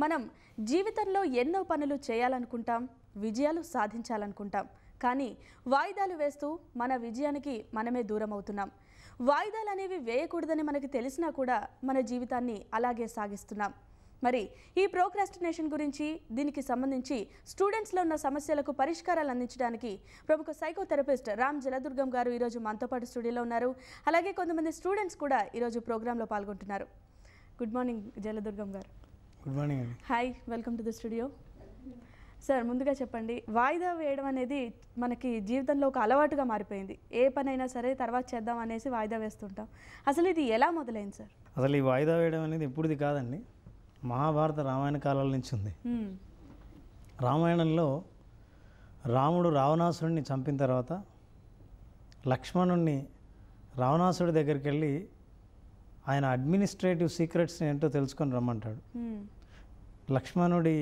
మనం జీవితంలో ఎన్నో పనులు చేయాలనుకుంటాం, విజయాలు సాధించాలనుకుంటాం. కానీ వాయిదాలు వేస్తూ మన విజయానికి మనమే దూరం అవుతున్నాం. వాయిదాలు అనేవి వేయకూడదని మనకి తెలిసినా కూడా మన జీవితాన్ని అలాగే సాగిస్తున్నాం. మరి ఈ ప్రోక్రాస్టినేషన్ గురించి, దీనికి సంబంధించి స్టూడెంట్స్లో ఉన్న సమస్యలకు పరిష్కారాలు అందించడానికి ప్రముఖ సైకోథెరపిస్ట్ రామ్ జలదుర్గం గారు ఈరోజు మనతో పాటు స్టూడియోలో ఉన్నారు. అలాగే కొంతమంది స్టూడెంట్స్ కూడా ఈరోజు ప్రోగ్రాంలో పాల్గొంటున్నారు. గుడ్ మార్నింగ్ జలదుర్గం గారు. గుడ్ మార్నింగ్ అండి. Hi, welcome to the studio. Sir, ముందుగా చెప్పండి, వాయిదా వేయడం అనేది మనకి జీవితంలో ఒక అలవాటుగా మారిపోయింది. ఏ పనైనా సరే తర్వాత చేద్దాం అనేసి వాయిదా వేస్తుంటాం. అసలు ఇది ఎలా మొదలైంది సార్? అసలు ఈ వాయిదా వేయడం అనేది ఇప్పుడుది కాదండి, మహాభారత రామాయణ కాలాల నుంచి ఉంది. రామాయణంలో రాముడు రావణాసురుడిని చంపిన తర్వాత లక్ష్మణుడిని రావణాసుడి దగ్గరికి వెళ్ళి ఆయన అడ్మినిస్ట్రేటివ్ సీక్రెట్స్ ఏంటో తెలుసుకొని రమ్మంటాడు. లక్ష్మణుడి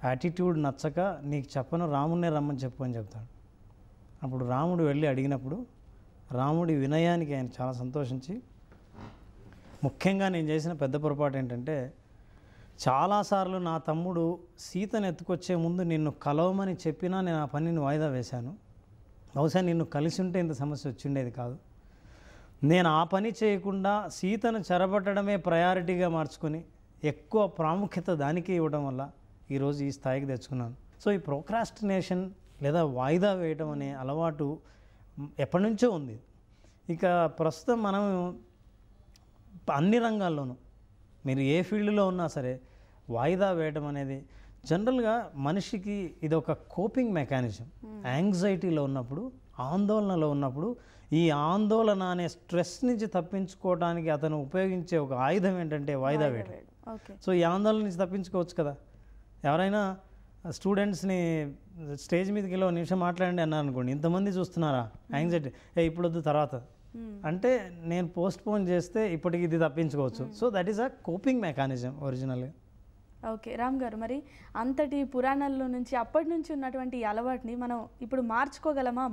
యాటిట్యూడ్ నచ్చక, నీకు చెప్పను, రాముడినే రమ్మని చెప్పు అని చెప్తాడు. అప్పుడు రాముడు వెళ్ళి అడిగినప్పుడు రాముడి వినయానికి ఆయన చాలా సంతోషించి, ముఖ్యంగా నేను చేసిన పెద్ద పొరపాటు ఏంటంటే, చాలాసార్లు నా తమ్ముడు సీతను ఎత్తుకొచ్చే ముందు నిన్ను కలవమని చెప్పినా నేను ఆ పనిని వాయిదా వేశాను. బహుశా నిన్ను కలిసి ఉంటే ఇంత సమస్య వచ్చిండేది కాదు. నేను ఆ పని చేయకుండా సీతను చెరబట్టడమే ప్రయారిటీగా మార్చుకొని ఎక్కువ ప్రాముఖ్యత దానికి ఇవ్వడం వల్ల ఈరోజు ఈ స్థాయికి తెచ్చుకున్నాను. సో ఈ ప్రోక్రాస్టినేషన్ లేదా వాయిదా వేయడం అనే అలవాటు ఎప్పటి నుంచో ఉంది. ఇక ప్రస్తుతం మనం అన్ని రంగాల్లోనూ, మీరు ఏ ఫీల్డ్లో ఉన్నా సరే, వాయిదా వేయడం అనేది జనరల్గా మనిషికి ఇది ఒక కోపింగ్ మెకానిజం. యాంగ్జైటీలో ఉన్నప్పుడు, ఆందోళనలో ఉన్నప్పుడు, ఈ ఆందోళన అనే స్ట్రెస్ నుంచి తప్పించుకోవడానికి అతను ఉపయోగించే ఒక ఆయుధం ఏంటంటే వాయిదా వేయడం. సో ఈ ఆందోళన నుంచి తప్పించుకోవచ్చు కదా. ఎవరైనా స్టూడెంట్స్ని స్టేజ్ మీదకి వెళ్ళి ఒక నిమిషం మాట్లాడండి అన్నారు అనుకోండి, ఇంతమంది చూస్తున్నారా, యాంగ్జైటీ, ఇప్పుడు వద్దు తర్వాత అంటే నేను పోస్ట్ పోన్ చేస్తే ఇప్పటికి ఇది తప్పించుకోవచ్చు. So that is a coping mechanism ఒరిజినల్గా. ఓకే రామ్ గారు, మరి అంతటి పురాణాల్లో నుంచి అప్పటి నుంచి ఉన్నటువంటి ఈ అలవాటుని మనం ఇప్పుడు మార్చగలమా?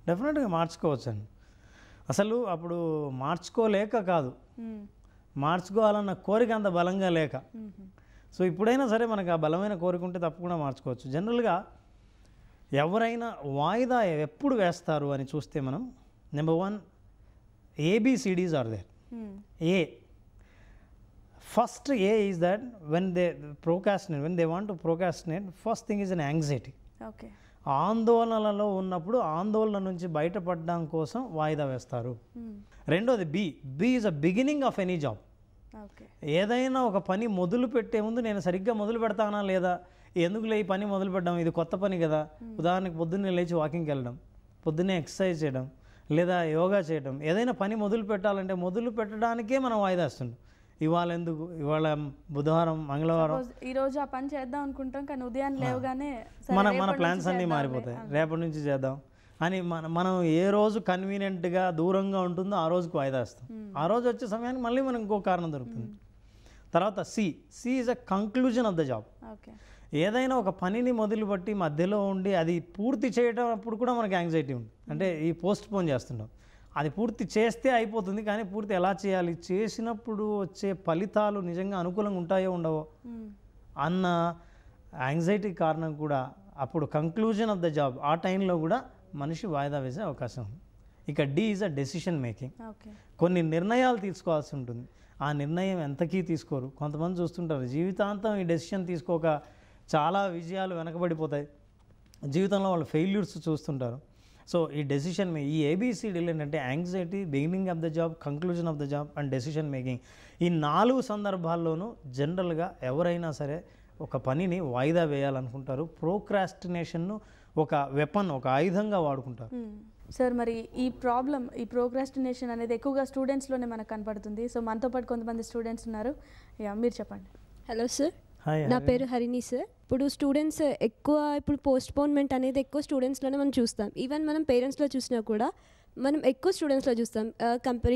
డెఫినెట్గా మార్చుకోవచ్చు అండి. అసలు అప్పుడు మార్చుకోలేక కాదు, మార్చుకోవాలన్న కోరిక అంత బలంగా లేక. సో ఇప్పుడైనా సరే మనకు ఆ బలమైన కోరిక ఉంటే తప్పకుండా మార్చుకోవచ్చు. జనరల్గా ఎవరైనా వాయిదా ఎప్పుడు వేస్తారు అని చూస్తే మనం, number 1, ABCDs are there. A. First A is that when they want to procrastinate, first thing is an anxiety. Okay. ఆందోళనలో ఉన్నప్పుడు ఆందోళన నుంచి బయటపడడం కోసం వాయిదా వేస్తారు. రెండోది B is a beginning of any job. ఏదైనా ఒక పని మొదలు పెట్టే ముందు నేను సరిగ్గా మొదలు పెడతానా లేదా, ఎందుకులే ఈ పని మొదలు పెట్టడం, ఇది కొత్త పని కదా. ఉదాహరణకి పొద్దున్నే లేచి వాకింగ్కి వెళ్ళడం, పొద్దున్నే ఎక్సర్సైజ్ చేయడం, లేదా యోగా చేయడం, ఏదైనా పని మొదలు పెట్టాలంటే మొదలు పెట్టడానికే మనం వాయిదా వేస్తుంటాం. ఇవాళ బుధవారం, మంగళవారం, ఈరోజు ఆ పని చేద్దాం అనుకుంటాం, కానీ ఉదయం లేవగానే మన ప్లాన్స్ అన్నీ మారిపోతాయి. రేపటి నుంచి చేద్దాం అని మనం ఏ రోజు కన్వీనియంట్గా దూరంగా ఉంటుందో ఆ రోజుకు వాయిదా వేస్తాం. ఆ రోజు వచ్చే సమయానికి మళ్ళీ మనకు ఇంకో కారణం దొరుకుతుంది. తర్వాత C is a conclusion of the job. ఏదైనా ఒక పనిని మొదలుపెట్టి మధ్యలో ఉండి అది పూర్తి చేయడం అప్పుడు కూడా మనకి యాంగ్జైటీ ఉంది. అంటే ఈ పోస్ట్ పోన్ చేస్తుంటాం. అది పూర్తి చేస్తే అయిపోతుంది, కానీ పూర్తి ఎలా చేయాలి, చేసినప్పుడు వచ్చే ఫలితాలు నిజంగా అనుకూలంగా ఉంటాయో ఉండవో అన్న యాంగ్జైటీ కారణం కూడా అప్పుడు కంక్లూజన్ ఆఫ్ ద జాబ్ ఆ టైంలో కూడా మనిషి వాయిదా వేసే అవకాశం ఉంది. ఇక D is a decision making. కొన్ని నిర్ణయాలు తీసుకోవాల్సి ఉంటుంది. ఆ నిర్ణయం ఎంతకీ తీసుకోరు. కొంతమంది చూస్తుంటారు జీవితాంతం ఈ డెసిషన్ తీసుకోక చాలా విజయాలు వెనకబడిపోతాయి, జీవితంలో వాళ్ళు ఫెయిల్యూర్స్ చూస్తుంటారు. సో ఈ డెసిషన్ ఈ ABCDలు ఏంటంటే anxiety, beginning of the job, conclusion of the job and decision making. ఈ 4 సందర్భాల్లోనూ జనరల్గా ఎవరైనా సరే ఒక పనిని వాయిదా వేయాలనుకుంటారు. ప్రోక్రాస్టినేషన్ను ఒక వెపన్, ఒక ఆయుధంగా వాడుకుంటారు. సార్, మరి ఈ ప్రోక్రాస్టినేషన్ అనేది ఎక్కువగా స్టూడెంట్స్లోనే మనకు కనపడుతుంది. సో మనతో పాటు కొంతమంది స్టూడెంట్స్ ఉన్నారు, మీరు చెప్పండి. హలో సార్, నా పేరు హరిణి సార్. ఇప్పుడు స్టూడెంట్స్ ఇప్పుడు పోస్ట్పోన్మెంట్ అనేది ఎక్కువ స్టూడెంట్స్లోనే మనం చూస్తాం. ఈవెన్ మనం పేరెంట్స్లో చూసినా కూడా మనం ఎక్కువ స్టూడెంట్స్లో చూస్తాం.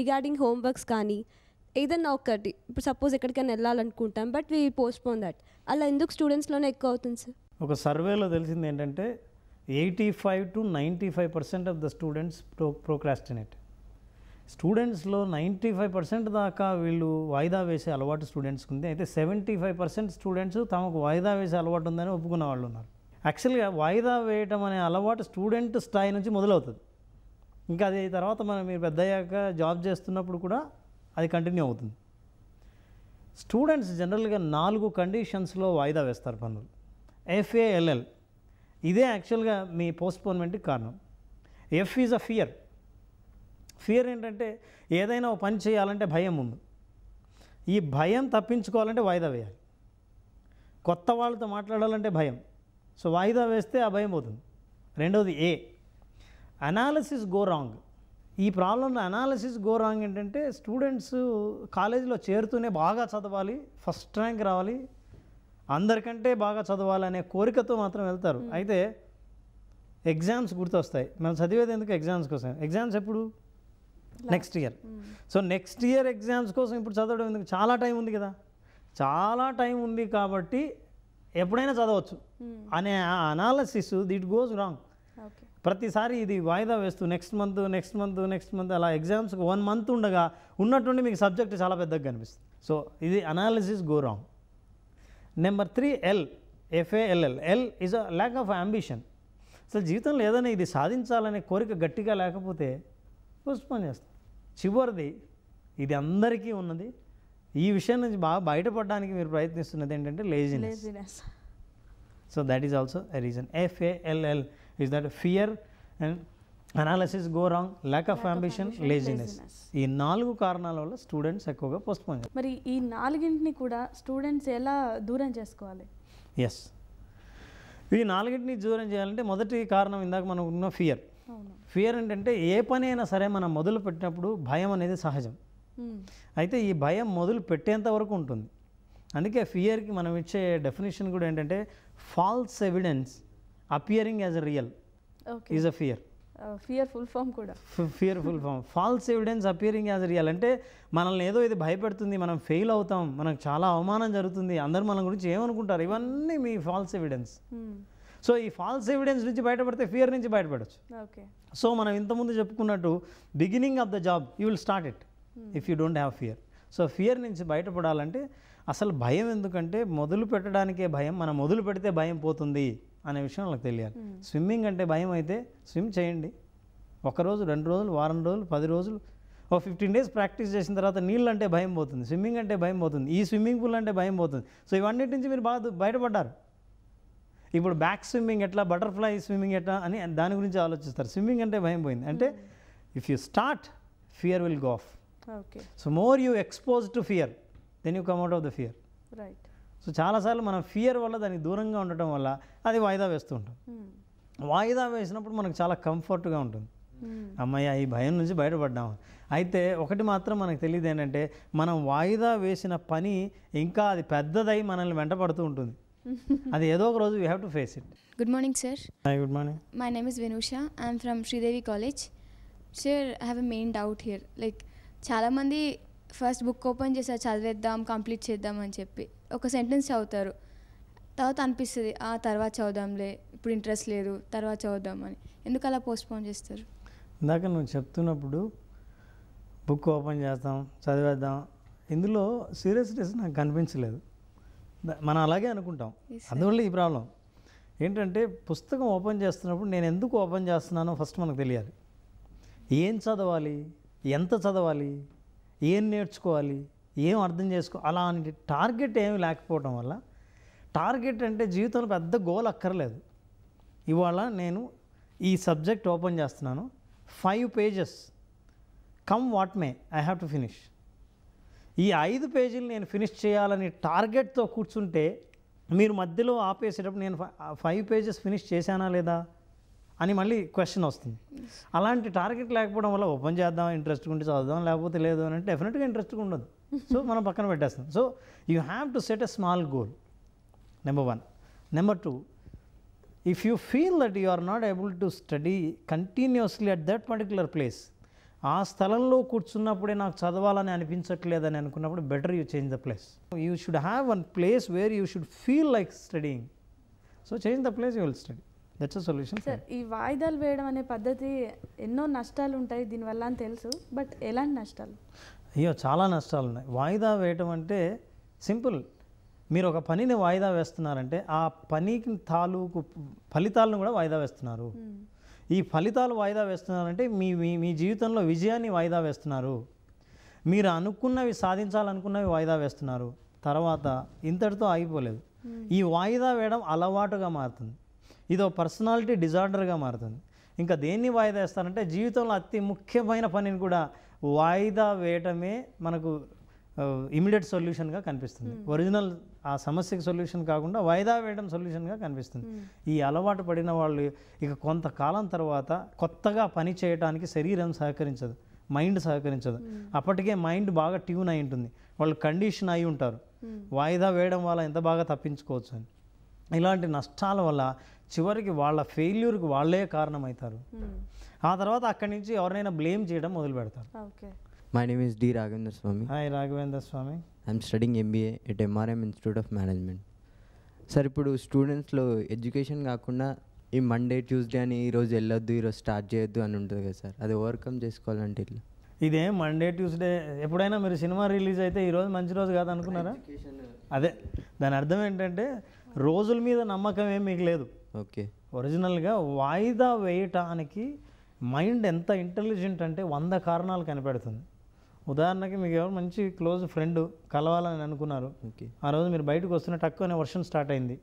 రిగార్డింగ్ హోంవర్క్స్ కానీ ఏదన్నా ఒకటి, ఇప్పుడు సపోజ్ ఎక్కడికైనా వెళ్ళాలనుకుంటాం, బట్ వీ పోస్ట్పోన్ దట్. అలా ఎందుకు స్టూడెంట్స్లోనే ఎక్కువ అవుతుంది సార్? ఒక సర్వేలో తెలిసింది ఏంటంటే 85 to 95% of the students procrastinate. స్టూడెంట్స్లో 95% దాకా వీళ్ళు వాయిదా వేసే అలవాటు స్టూడెంట్స్కి ఉంది. అయితే 75% స్టూడెంట్స్ తమకు వాయిదా వేసే అలవాటు ఉందని ఒప్పుకున్న వాళ్ళు ఉన్నారు. యాక్చువల్గా వాయిదా వేయటం అనే అలవాటు స్టూడెంట్ స్థాయి నుంచి మొదలవుతుంది. ఇంకా అది తర్వాత మీరు పెద్ద అయ్యాక జాబ్ చేస్తున్నప్పుడు కూడా అది కంటిన్యూ అవుతుంది. స్టూడెంట్స్ జనరల్గా 4 కండిషన్స్లో వాయిదా వేస్తారు పనులు. FALL ఇదే యాక్చువల్గా మీ పోస్ట్పోన్మెంట్కి కారణం. F is a fear. Fear ఏంటంటే ఏదైనా ఒక పని చేయాలంటే భయం ఉంది. ఈ భయం తప్పించుకోవాలంటే వాయిదా వేయాలి. కొత్త వాళ్ళతో మాట్లాడాలంటే భయం. సో వాయిదా వేస్తే ఆ భయం పోతుంది. రెండవది A, అనాలిసిస్ గో రాంగ్. ఈ ప్రాబ్లంలో అనాలిసిస్ గో రాంగ్ ఏంటంటే స్టూడెంట్స్ కాలేజీలో చేరుతూనే బాగా చదవాలి, ఫస్ట్ ర్యాంక్ రావాలి, అందరికంటే బాగా చదవాలి అనే కోరికతో మాత్రం వెళ్తారు. అయితే ఎగ్జామ్స్ గుర్తొస్తాయి. మనం చదివేది ఎందుకు? ఎగ్జామ్స్ కోసం. ఎగ్జామ్స్ ఎప్పుడు? Next year. So next year exams కోసం ఇప్పుడు చదవడం ఎందుకు? చాలా టైం ఉంది కదా. చాలా టైం ఉంది కాబట్టి ఎప్పుడైనా చదవచ్చు అనే అనాలసిస్ ఇట్ గోస్ రాంగ్. ప్రతిసారి ఇది వాయిదా వేస్తూ నెక్స్ట్ మంత్ అలా ఎగ్జామ్స్కి 1 month ఉండగా ఉన్నట్టుండి మీకు సబ్జెక్ట్ చాలా పెద్దగా కనిపిస్తుంది. సో ఇది analysis go wrong. Number 3 L, FALL. L is a lack of ambition. అసలు జీవితంలో ఏదైనా ఇది సాధించాలనే కోరిక గట్టిగా లేకపోతే పోస్ట్పోన్ చేస్తాం. చివరిది, ఇది అందరికీ ఉన్నది, ఈ విషయం నుంచి బాగా బయటపడడానికి మీరు ప్రయత్నిస్తున్నది ఏంటంటే laziness. So that is also a reason. FALL is that fear and analysis go wrong, lack of ambition, laziness. ఈ 4 కారణాల వల్ల స్టూడెంట్స్ ఎక్కువగా పోస్ట్పోన్ చేస్తారు. మరి ఈ 4ని కూడా స్టూడెంట్స్ ఎలా దూరం చేసుకోవాలి? ఎస్, ఈ 4ని దూరం చేయాలంటే మొదటి కారణం ఇందాక మనం ఉన్న ఫియర్. ఫియర్ ఏంటంటే ఏ పని అయినా సరే మనం మొదలు పెట్టినప్పుడు భయం అనేది సహజం. అయితే ఈ భయం మొదలు పెట్టేంత వరకు ఉంటుంది. అందుకే ఫియర్కి మనం ఇచ్చే డెఫినేషన్ కూడా ఏంటంటే false evidence appearing as a real is a fear. Fear full form కూడా. Fear full form. False evidence appearing as real అంటే మనల్ని ఏదో ఇది భయపెడుతుంది, మనం ఫెయిల్ అవుతాం, మనకు చాలా అవమానం జరుగుతుంది, అందరూ మన గురించి ఏమనుకుంటారు, ఇవన్నీ మీ ఫాల్స్ ఎవిడెన్స్. సో ఈ ఫాల్స్ ఎవిడెన్స్ నుంచి బయటపడితే ఫియర్ నుంచి బయటపడవచ్చు. సో మనం ఇంతకుముందు చెప్పుకున్నట్టు beginning of the job you will start it if you don't have fear. So fear నుంచి బయటపడాలంటే అసలు భయం ఎందుకంటే మొదలు పెట్టడానికే భయం, మనం మొదలు పెడితే భయం పోతుంది అనే విషయం వాళ్ళకి తెలియాలి. స్విమ్మింగ్ అంటే భయం అయితే స్విమ్ చేయండి. 1 రోజు, 2 రోజులు, వారం రోజులు, 10 రోజులు, 15 days ప్రాక్టీస్ చేసిన తర్వాత నీళ్ళు అంటే భయం పోతుంది, స్విమ్మింగ్ అంటే భయం పోతుంది, ఈ స్విమ్మింగ్ పూల్ అంటే భయం పోతుంది. సో ఇవన్నిటి నుంచి మీరు బాగా బయటపడ్డారు. ఇప్పుడు బ్యాక్ స్విమ్మింగ్ ఎట్లా, బటర్ఫ్లై స్విమ్మింగ్ ఎట్లా అని దాని గురించి ఆలోచిస్తారు. స్విమ్మింగ్ అంటే భయం పోయింది అంటే if you start fear will go off. So more you expose to fear then you come out of the fear. Right. So చాలాసార్లు మనం ఫియర్ వల్ల దానికి దూరంగా ఉండటం వల్ల అది వాయిదా వేస్తూ ఉంటాం. వాయిదా వేసినప్పుడు మనకు చాలా కంఫర్ట్గా ఉంటుంది. అమ్మయ్య ఈ భయం నుంచి బయటపడ్డాము. అయితే ఒకటి మాత్రం మనకు తెలియదు ఏంటంటే మనం వాయిదా వేసిన పని ఇంకా అది పెద్దదై మనల్ని వెంటపడుతూ ఉంటుంది. అది ఏదో ఒక రోజు we have to face it. Good morning, sir. Hi, good morning. My name is Vinusha. I am from Sridevi College. Sir, I have a main doubt here. Like, చాలామంది ఫస్ట్ బుక్ ఓపెన్ చేసి చదివేద్దాం, complete చేద్దాం అని చెప్పి ఒక sentence చదువుతారు. తర్వాత అనిపిస్తుంది తర్వాత చదువుదాంలే, ఇప్పుడు ఇంట్రెస్ట్ లేదు, తర్వాత చదువుదామని. ఎందుకు అలా పోస్ట్పోన్ చేస్తారు? ఇందాక నువ్వు చెప్తున్నప్పుడు బుక్ ఓపెన్ చేస్తాం, చదివేద్దాం, ఇందులో సీరియస్నెస్ నాకు కనిపించలేదు. మనం అలాగే అనుకుంటాం. అందువల్ల ఈ ప్రాబ్లం ఏంటంటే పుస్తకం ఓపెన్ చేస్తున్నప్పుడు నేను ఎందుకు ఓపెన్ చేస్తున్నానో ఫస్ట్ మనకు తెలియాలి. ఏం చదవాలి, ఎంత చదవాలి, ఏం నేర్చుకోవాలి, ఏం అర్థం అలాంటి టార్గెట్ ఏమి లేకపోవడం వల్ల, టార్గెట్ అంటే జీవితంలో పెద్ద గోల్ అక్కర్లేదు. ఇవాళ నేను ఈ సబ్జెక్ట్ ఓపెన్ చేస్తున్నాను, 5 pages come what may I have to finish. ఈ 5 పేజీలు నేను ఫినిష్ చేయాలని టార్గెట్తో కూర్చుంటే మీరు మధ్యలో ఆపేసేటప్పుడు నేను 5 pages ఫినిష్ చేశానా లేదా అని మళ్ళీ క్వశ్చన్ వస్తుంది. అలాంటి టార్గెట్ లేకపోవడం వల్ల ఓపెన్ చేద్దాం, ఇంట్రెస్ట్ ఉంటే చదువుదాం, లేకపోతే లేదు అని అంటే డెఫినెట్గా ఇంట్రెస్ట్గా ఉండదు. సో మనం పక్కన పెట్టేస్తాం. So you have to set a small goal, number 1. Number 2, if you feel that you are not able to study continuously at that particular place, ఆ స్థలంలో కూర్చున్నప్పుడే నాకు చదవాలని అనిపించట్లేదని అనుకున్నప్పుడు better you change the place. You should have one place where you should feel like studying. So change the place, you will study. That's a solution. Sir ఈ వాయిదాలు వేయడం అనే పద్ధతి ఎన్నో నష్టాలు ఉంటాయి దీనివల్ల అని తెలుసు, బట్ ఎలాంటి నష్టాలు? అయ్యో చాలా నష్టాలు ఉన్నాయి. వాయిదా వేయటం అంటే సింపుల్. మీరు ఒక పనిని వాయిదా వేస్తున్నారంటే ఆ పనికి తాలూకు ఫలితాలను కూడా వాయిదా వేస్తున్నారు. ఈ ఫలితాలు వాయిదా వేస్తున్నారంటే మీ మీ జీవితంలో విజయాన్ని వాయిదా వేస్తున్నారు. మీరు అనుకున్నవి సాధించాలనుకున్నవి వాయిదా వేస్తున్నారు. తర్వాత ఇంతటితో ఆగిపోలేదు. ఈ వాయిదా వేయడం అలవాటుగా మారుతుంది. ఇదో పర్సనాలిటీ డిజార్డర్గా మారుతుంది. ఇంకా దేన్ని వాయిదా వేస్తారంటే జీవితంలో అతి ముఖ్యమైన పనిని కూడా వాయిదా వేయటమే మనకు ఇమీడియట్ సొల్యూషన్గా కనిపిస్తుంది. ఒరిజినల్ ఆ సమస్యకి సొల్యూషన్ కాకుండా వాయిదా వేయడం సొల్యూషన్గా కనిపిస్తుంది. ఈ అలవాటు పడిన వాళ్ళు ఇక కొంతకాలం తర్వాత కొత్తగా పని చేయడానికి శరీరం సహకరించదు, మైండ్ సహకరించదు. అప్పటికే మైండ్ బాగా ట్యూన్ అయి ఉంటుంది, వాళ్ళు కండిషన్ అయి ఉంటారు. వాయిదా వేయడం వల్ల ఎంత బాగా తప్పించుకోవచ్చు అని. ఇలాంటి నష్టాల వల్ల చివరికి వాళ్ళ ఫెయిల్యూర్కి వాళ్ళే కారణమవుతారు. ఆ తర్వాత అక్కడి నుంచి ఎవరైనా బ్లేమ్ చేయడం మొదలు పెడతారు. My name is D. Raghavendra Swami. Hi Raghavendra Swami. I'm studying MBA at MRM Institute of Management. Sir ఇప్పుడు స్టూడెంట్స్లో ఎడ్యుకేషన్ కాకుండా ఈ మండే ట్యూస్డే అని ఈరోజు వెళ్ళొద్దు, ఈరోజు స్టార్ట్ చేయొద్దు అని ఉంటుంది కదా సార్, అది ఓవర్కమ్ చేసుకోవాలంటే ఇట్లా? ఇదేం మండే ట్యూస్డే ఎప్పుడైనా మీరు సినిమా రిలీజ్ అయితే ఈరోజు మంచి రోజు కాదు అనుకున్నారా? అదే దాని అర్థం ఏంటంటే రోజుల మీద నమ్మకం ఏం మీకు లేదు. ఓకే. ఒరిజినల్గా వాయిదా వేయటానికి మైండ్ ఎంత ఇంటెలిజెంట్ అంటే 100 కారణాలు కనిపెడుతుంది. ఉదాహరణకి మీకు ఎవరు మంచి క్లోజ్ ఫ్రెండ్ కలవాలని అనుకున్నారు, ఓకే, ఆ రోజు మీరు బయటకు వస్తున్న తక్కువనే వర్షం స్టార్ట్ అయింది,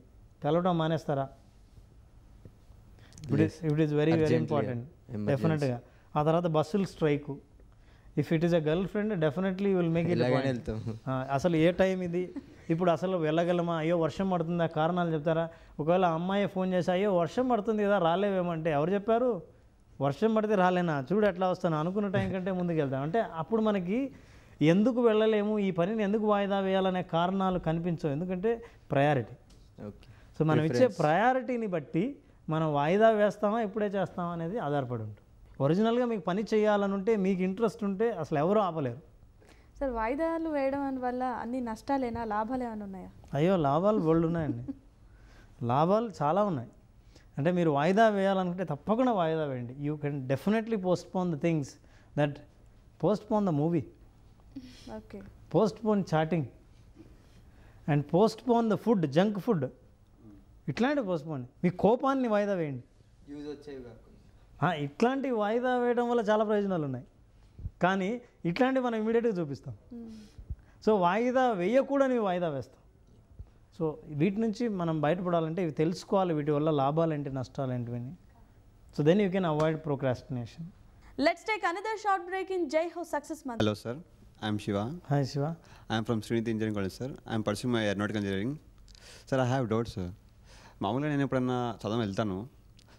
కలవటం మానేస్తారా? It is very very important డెఫినెట్గా. ఆ తర్వాత బస్సులు strike. If it is a girl friend definitely will make it. అసలు ఏ టైం ఇది, ఇప్పుడు అసలు వెళ్ళగలమా, అయ్యో వర్షం పడుతుంది, ఆ కారణాలు చెప్తారా? ఒకవేళ అమ్మాయి ఫోన్ చేసి అయ్యో వర్షం పడుతుంది కదా రాలేవేమంటే ఎవరు చెప్పారు? వర్షం పడితే రాలేనా, చూడు ఎట్లా వస్తాను, అనుకున్న టైం కంటే ముందుకు వెళ్తాం అంటే అప్పుడు మనకి ఎందుకు వెళ్ళలేము, ఈ పనిని ఎందుకు వాయిదా వేయాలనే కారణాలు కనిపించవు. ఎందుకంటే ప్రయారిటీ. ఓకే. సో మనం ఇచ్చే ప్రయారిటీని బట్టి మనం వాయిదా వేస్తామా ఇప్పుడే చేస్తామా అనేది ఆధారపడి ఉంటుంది. ఒరిజినల్గా మీకు పని చేయాలని ఉంటే, మీకు ఇంట్రెస్ట్ ఉంటే అసలు ఎవరూ ఆపలేరు. సార్ వాయిదాలు వేయడం వల్ల అన్ని నష్టాలేనా, లాభాలు ఏమైనా ఉన్నాయా? అయ్యో లాభాలు బోల్డ్ ఉన్నాయండి. లాభాలు చాలా ఉన్నాయి. అంటే మీరు వాయిదా వేయాలనుకుంటే తప్పకుండా వాయిదా వేయండి. You can definitely postpone the things that postpone the movie, okay, postpone chatting and postpone the food, junk food, ఇట్లాంటివి పోస్ట్పోన్. మీ కోపాన్ని వాయిదా వేయండి. యూజ్ వచ్చేవి కాకుండా ఇట్లాంటి వాయిదా వేయడం వల్ల చాలా ప్రయోజనాలు ఉన్నాయి, కానీ ఇట్లాంటివి మనం ఇమీడియట్గా చూపిస్తాం. సో వాయిదా వేయకూడని వాయిదా వేస్తాం. సో వీటి నుంచి మనం బయటపడాలంటే ఇవి తెలుసుకోవాలి, వీటి వల్ల లాభాలు ఏంటి, నష్టాలు ఏంటివని. So then you can avoid procrastination. Let's take another short break in Jai Ho success month. Hello sir, I am Shiva. Hi Shiva. I am from Srinidhi Engineering College sir. I am pursuing my aeronautical engineering. Sir, I have doubts sir. మామూలుగా నేను ఎప్పుడన్నా చదవం వెళ్తాను,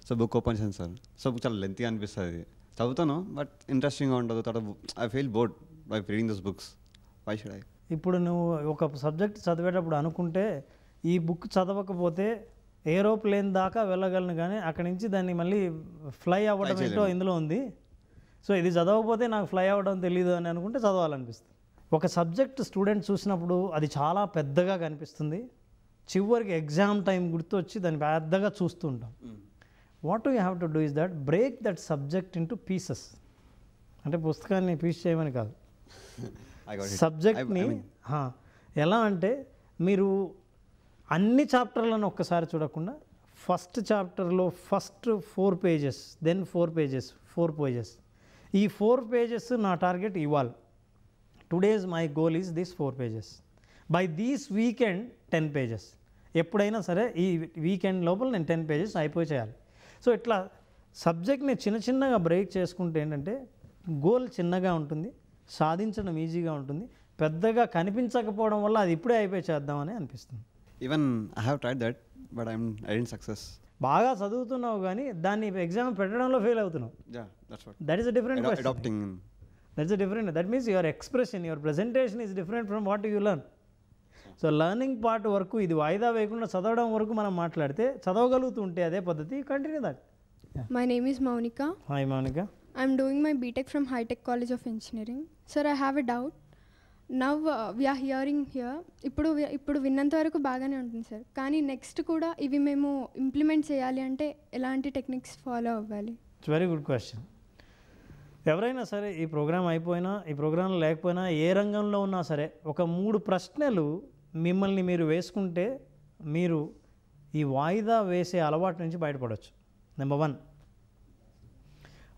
so book open చేశాను sir. So book చాలా లెంతీగా అనిపిస్తుంది, చదువుతాను బట్ ఇంట్రెస్టింగ్గా ఉండదు. తర్వాత I feel bored by reading this books. Why should I? ఇప్పుడు నువ్వు ఒక సబ్జెక్ట్ చదివేటప్పుడు అనుకుంటే ఈ బుక్ చదవకపోతే ఏరోప్లేన్ దాకా వెళ్ళగలను, కానీ అక్కడి నుంచి దాన్ని మళ్ళీ ఫ్లై అవ్వడం ఏంటో ఇందులో ఉంది. సో ఇది చదవకపోతే నాకు ఫ్లై అవ్వడం తెలియదు అని అనుకుంటే చదవాలనిపిస్తుంది. ఒక సబ్జెక్ట్ స్టూడెంట్ చూసినప్పుడు అది చాలా పెద్దగా కనిపిస్తుంది, చివరికి ఎగ్జామ్ టైం గుర్తొచ్చి దాన్ని పెద్దగా చూస్తూ ఉంటాం. What you have to do is that break that subject into pieces. అంటే పుస్తకాన్ని పీస్ చేయమని కాదు, సబ్జెక్ట్ని ఎలా అంటే మీరు అన్ని చాప్టర్లను ఒక్కసారి చూడకుండా ఫస్ట్ చాప్టర్లో first 4 pages, then 4 pages, 4 pages, ఈ 4 pages నా టార్గెట్ ఇవ్వాలి. Today's my goal is this 4 pages. By these weekend 10 pages. ఎప్పుడైనా సరే ఈ వీకెండ్ లోపల నేను 10 pages అయిపోయి చేయాలి. సో ఇట్లా సబ్జెక్ట్ని చిన్న చిన్నగా బ్రేక్ చేసుకుంటే ఏంటంటే గోల్ చిన్నగా ఉంటుంది, సాధించడం ఈజీగా ఉంటుంది, పెద్దగా కనిపించకపోవడం వల్ల అది ఇప్పుడే అయిపోయి చేద్దామని అనిపిస్తుంది. Even I have tried that but I didn't success. బాగా చదువుతున్నావు కానీ దాన్ని ఎగ్జామ్ పెట్టడంలో ఫెయిల్ అవుతున్నావు. That is a different adapting. That's a different. That means your expression, your presentation is different from what you learn. So learning part వరకు ఇది వాయిదా వేయకుండా చదవడం వరకు మనం మాట్లాడితే చదవగలుగుతుంటే అదే పద్ధతి, continue that. My name is Maunika. Hi Mounika. I'm doing my BTech from High Tech College of Engineering. Sir, I have a doubt. Now we are hearing here ఇప్పుడు విన్నంత వరకు బాగానే ఉంటుంది సార్, కానీ నెక్స్ట్ కూడా ఇవి మేము ఇంప్లిమెంట్ చేయాలి అంటే ఎలాంటి టెక్నిక్స్ ఫాలో అవ్వాలి? It's very good question. ఎవరైనా సరే ఈ ప్రోగ్రామ్ అయిపోయినా ఈ ప్రోగ్రాంలో లేకపోయినా ఏ రంగంలో ఉన్నా సరే ఒక 3 ప్రశ్నలు మిమ్మల్ని మీరు వేసుకుంటే మీరు ఈ వాయిదా వేసే అలవాటు నుంచి బయటపడవచ్చు. Number 1,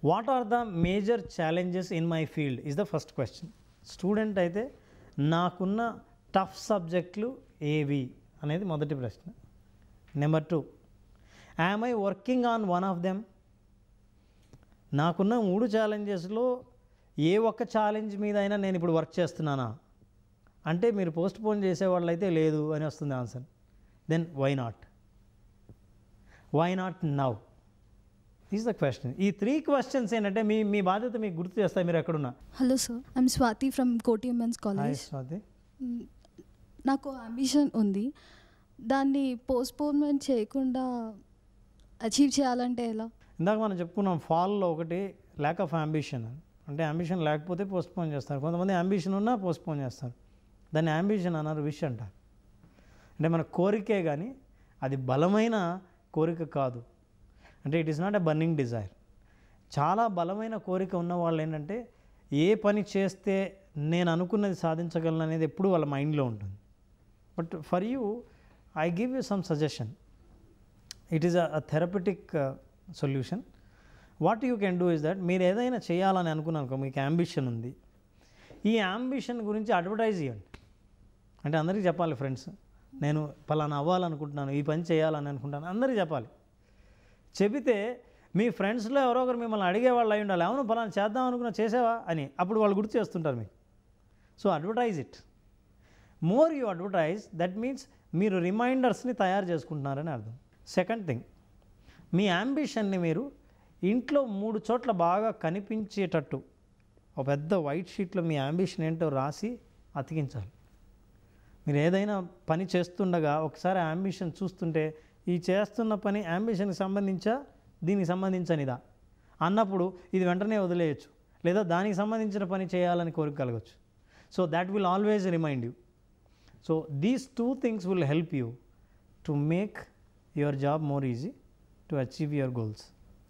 what are the major challenges in my field is the first question. Student అయితే నాకున్న టఫ్ సబ్జెక్టులు ఏవి అనేది మొదటి ప్రశ్న. Number 2, am I working on one of them? నాకున్న 3 ఛాలెంజెస్లో ఏ ఒక్క ఛాలెంజ్ మీద అయినా నేను ఇప్పుడు వర్క్ చేస్తున్నానా అంటే మీరు పోస్ట్ పోన్ చేసేవాళ్ళు అయితే లేదు అని వస్తుంది answer. Then why not now is the question. ఈ 3 క్వశ్చన్స్ ఏంటంటే మీ బాధ్యత మీకు గుర్తు చేస్తాయి మీరు ఎక్కడున్నా. Hello sir, I'm Swathi from కోటి ఉమెన్స్ హాయ్ కాలేజ్. స్వాతి. నాకు అంబిషన్ ఉంది, దాన్ని పోస్ట్పోన్మెంట్ చేయకుండా అచీవ్ చేయాలంటే ఎలా? ఇందాక మనం చెప్పుకున్నాం ఫాల్లో ఒకటి ల్యాక్ ఆఫ్ అంబిషన్. అంటే అంబిషన్ లేకపోతే పోస్ట్పోన్ చేస్తారు. కొంతమంది అంబిషన్ ఉన్నా పోస్ట్పోన్ చేస్తారు. దాన్ని అంబిషన్ అన్నారు, విష్ అంటారు. అంటే మన కోరికే కానీ అది బలమైన కోరిక కాదు. అంటే it is not a burning desire. చాలా బలమైన కోరిక ఉన్న వాళ్ళు ఏంటంటే ఏ పని చేస్తే నేను అనుకున్నది సాధించగలను అనేది ఎప్పుడు వాళ్ళ మైండ్లో ఉంటుంది. But for you I give you some suggestion. It is a therapeutic solution. What you can do is that మీరు ఏదైనా చేయాలని అనుకున్నాను, మీకు అంబిషన్ ఉంది, ఈ అంబిషన్ గురించి అడ్వర్టైజ్ చేయండి. అంటే అందరికీ చెప్పాలి, ఫ్రెండ్స్ నేను పలానా అవ్వాలనుకుంటున్నాను, ఈ పని చేయాలని అనుకుంటాను అందరికీ చెప్పాలి. చెబితే మీ ఫ్రెండ్స్లో ఎవరో ఒకరు మిమ్మల్ని అడిగేవాళ్ళు అయి ఉండాలి, అవును పలానా చేద్దాం అనుకున్నా చేసావా అని. అప్పుడు వాళ్ళు గుర్తు చేస్తుంటారు మీకు. So advertise it. More you advertise, that means మీరు రిమైండర్స్ని తయారు చేసుకుంటున్నారని అర్థం. సెకండ్ థింగ్, మీ అంబిషన్ని మీరు ఇంట్లో 3 చోట్ల బాగా కనిపించేటట్టు ఒక పెద్ద వైట్ షీట్లో మీ అంబిషన్ ఏంటో రాసి అతికించాలి. మీరు ఏదైనా పని చేస్తుండగా ఒకసారి అంబిషన్ చూస్తుంటే ఈ చేస్తున్న పని అంబిషన్కి సంబంధించా దీనికి సంబంధించనిదా అన్నప్పుడు ఇది వెంటనే వదిలేయచ్చు, లేదా దానికి సంబంధించిన పని చేయాలని కోరిక కలగచ్చు. So that will always remind you. So these 2 things will help you to make your job more easy to achieve your goals.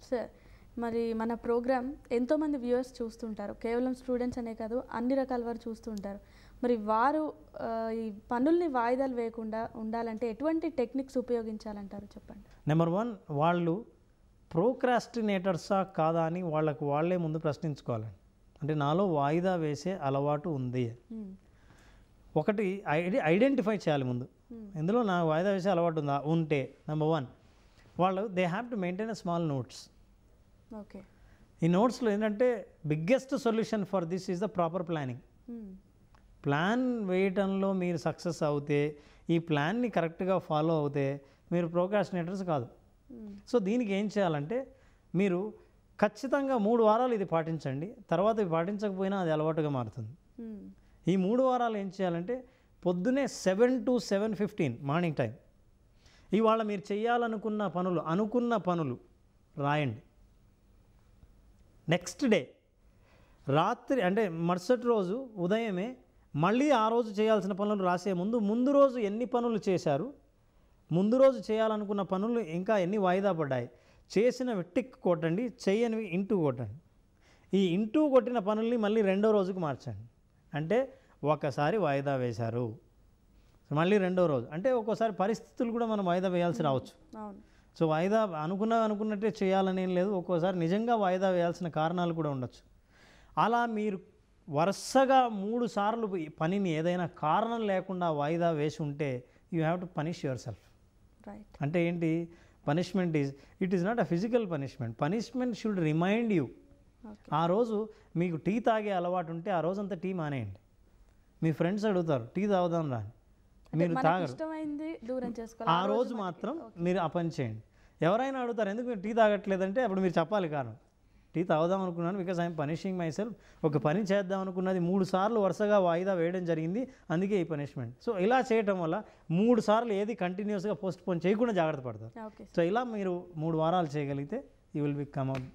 Sir, మరి మన ప్రోగ్రామ్ ఎంతోమంది వ్యూవర్స్ చూస్తుంటారు, కేవలం స్టూడెంట్స్ అనే కాదు అన్ని రకాల వారు చూస్తుంటారు. మరి వారు ఈ పనుల్ని వాయిదాలు వేయకుండా ఉండాలంటే ఎటువంటి టెక్నిక్స్ ఉపయోగించాలంటారు చెప్పండి. నెంబర్ 1, వాళ్ళు ప్రోక్రాస్టినేటర్సా కాదా అని వాళ్ళకు వాళ్ళే ముందు ప్రశ్నించుకోవాలండి. అంటే నాలో వాయిదా వేసే అలవాటు ఉంది. ఒకటి ఐడెంటిఫై చేయాలి ముందు, ఇందులో నాకు వాయిదా వేసే అలవాటు ఉందా. ఉంటే నెంబర్ 1 వాళ్ళు they have to maintain a small notes. Okay, ఈ నోట్స్లో ఏంటంటే biggest solution for this is the proper planning. Plan వేయటంలో మీరు సక్సెస్ అవుతే, ఈ ప్లాన్ని కరెక్ట్గా ఫాలో అవుతే మీరు ప్రోక్రాస్టినేటర్స్ కాదు. సో దీనికి ఏం చేయాలంటే మీరు ఖచ్చితంగా 3 వారాలు ఇది పాటించండి. తర్వాత ఇది పాటించకపోయినా అది అలవాటుగా మారుతుంది. ఈ 3 వారాలు ఏం చేయాలంటే పొద్దునే 7 to 7:15 మార్నింగ్ టైం ఇవాళ మీరు చేయాలనుకున్న పనులు రాయండి. నెక్స్ట్ డే రాత్రి అంటే మరుసటి రోజు ఉదయమే మళ్ళీ ఆ రోజు చేయాల్సిన పనులు రాసే ముందు రోజు ఎన్ని పనులు చేశారు, ముందు రోజు చేయాలనుకున్న పనులు ఇంకా ఎన్ని వాయిదా పడ్డాయి, చేసినవి టిక్ కొట్టండి, చేయనివి ఇంటూ కొట్టండి. ఈ ఇంటూ కొట్టిన పనుల్ని మళ్ళీ రెండో రోజుకు మార్చండి. అంటే ఒకసారి వాయిదా వేశారు, మళ్ళీ రెండో రోజు. అంటే ఒక్కోసారి పరిస్థితులు కూడా మనం వాయిదా వేయాల్సి రావచ్చు. సో వాయిదా అనుకున్నట్టే చేయాలనేం లేదు, ఒక్కోసారి నిజంగా వాయిదా వేయాల్సిన కారణాలు కూడా ఉండొచ్చు. అలా మీరు వరుసగా 3 సార్లు పనిని ఏదైనా కారణం లేకుండా వాయిదా వేసి ఉంటే you have to punish yourself. Right. అంటే ఏంటి punishment it is not a physical punishment. Punishment should remind you. ఆ రోజు మీకు టీ తాగే అలవాటు ఉంటే ఆ రోజంతా టీ మానేయండి. మీ ఫ్రెండ్స్ అడుగుతారు టీ తాగుదాం రా, మీరు తాగరు. ఆ రోజు మాత్రం మీరు ఆ పని చేయండి. ఎవరైనా అడుగుతారు ఎందుకు మీరు టీ తాగట్లేదంటే అప్పుడు మీరు చెప్పాలి కారణం. టీ తాగుదాం అనుకున్నాను because I'm punishing my self. ఒక పని చేద్దాం అనుకున్నది 3 సార్లు వరుసగా వాయిదా వేయడం జరిగింది, అందుకే ఈ పనిష్మెంట్. సో ఇలా చేయటం వల్ల 3 సార్లు ఏది కంటిన్యూస్గా పోస్ట్ పోన్ చేయకుండా జాగ్రత్త పడతారు. సో ఇలా మీరు 3 వారాలు చేయగలిగితే you will be come out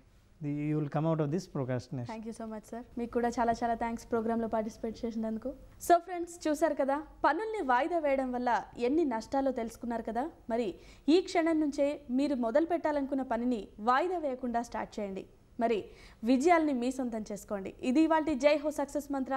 you will come out of this procrastination. Thank you so much sir. మీకు కూడా చాలా చాలా థ్యాంక్స్ ప్రోగ్రాంలో పార్టిసిపేట్ చేసినందుకు. సో ఫ్రెండ్స్, చూసారు కదా, పనుల్ని వాయిదా వేయడం వల్ల ఎన్ని నష్టాలో తెలుసుకున్నారు కదా. మరి ఈ క్షణం నుంచే మీరు మొదలు పెట్టాలనుకున్న పనిని వాయిదా వేయకుండా స్టార్ట్ చేయండి. మరి విజయాల్ని మీ సొంతం చేసుకోండి. ఇది ఇవాల్టి జై హో సక్సెస్ మంత్ర.